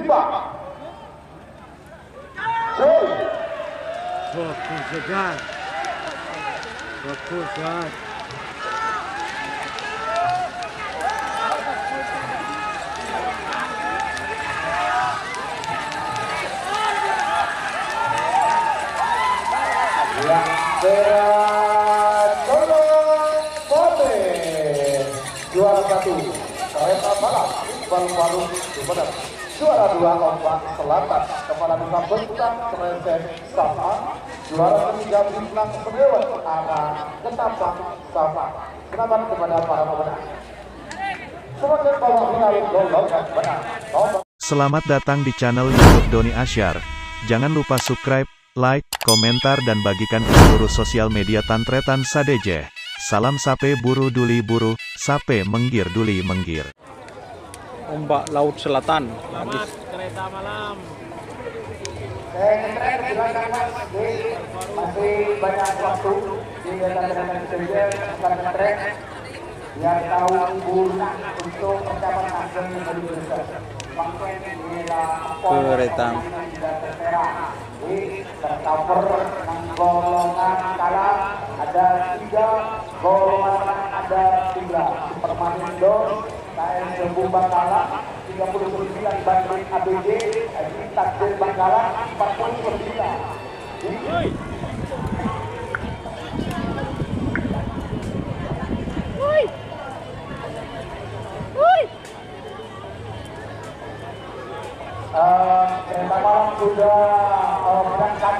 5. Fokus Jan. Fokus Jan. Juara 1 Kereta Balap Iqbal Faruk Sumedang. Juara 2 Ombak Selatan Kepala Desa Bentang Kretek Sama. Juara 3 Bintang Senewen Arah Ketapang Sama. Selamat kepada para pemenang. Semakin bawah final golongan menang. Selamat datang di channel YouTube Doni Asyar. Jangan lupa subscribe, like, komentar dan bagikan ke seluruh sosial media Tantretan Sadejeh. Salam sape buru duli buru, sape menggir duli menggir. Ombak Laut Selatan. Selamat kereta malam. Masih banyak waktu di dalam kerja biar tahu guna untuk persiapan hasil dari besar. Kereta. Tercover golongan kalah ada 3, golongan ada 3. Supermanindo KM Sembu Bangkalan 39, Bandung ABG Takdir Bangkalan 49. Kereta malam sudah berangkat,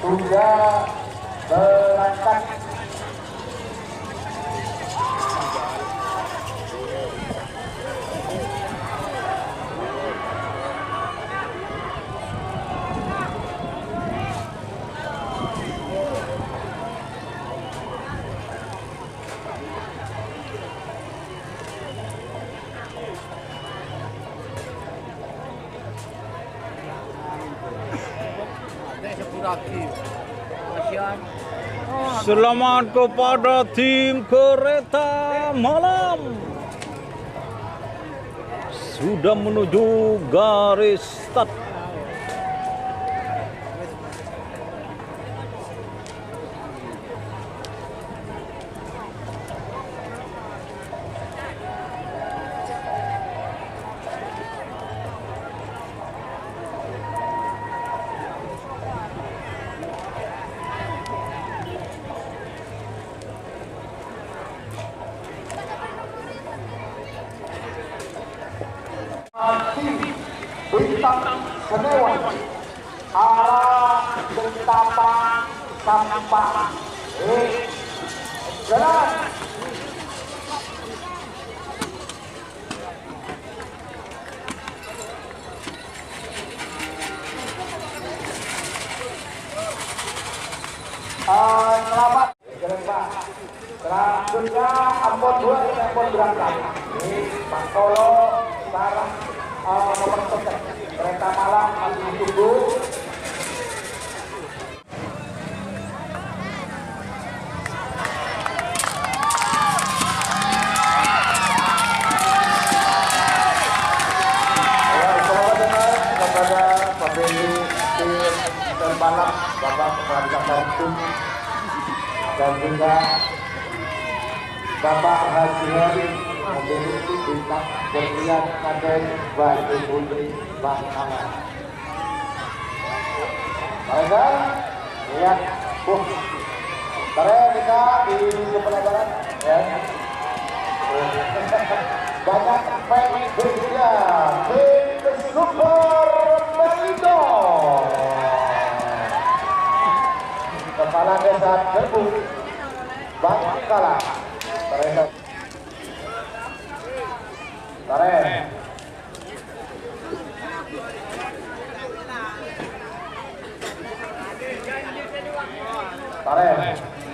sudah berangkat. Selamat kepada tim kereta malam. Sudah menuju garis start. Bintang Senewen arah Ketapang Sampang. Jalan. Selamat jalan Pak. Selanjutnya Ambon 2 dan Ambon berangkat. Pak Solo sekarang nomor 1 kereta malam masih tunggu. Kepada Pak Beni tim terbalap Bapak Kepala Kartun dan juga Bapak Haji Heri memiliki bintang berlian Kaden Batu Putri Bangkalan. Mereka lihat, mereka di sebelah barat, ya. Banyak fans berlian, tim Super Melindo. Kepala Desa Sembu Bangkalan. Mereka Tarik.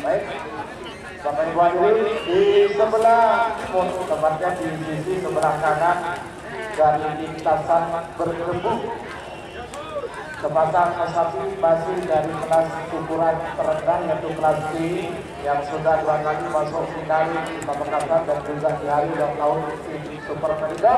Baik. Sampai Ibu Adri di sebelah, tempatnya di sisi sebelah kanan dari lintasan bergebu. Sepasang sapi masih dari kelas ukuran terendah yaitu kelas C yang sudah 2 kali masuk final di Pamekasan dan juga di hari ulang tahun Super Melindo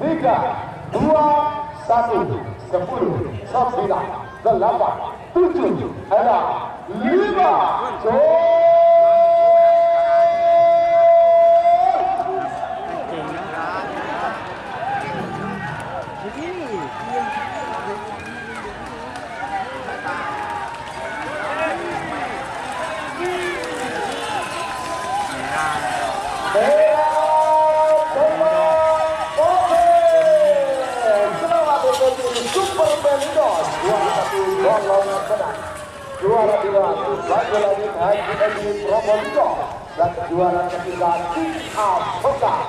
3, 2, 1, 10, 9, 8, 7, 6, 5, 4, 3, 2, 1, Super Melinos juara 2 lagi Haji Edi Probolinggo dan juara ketiga Tim Asoka.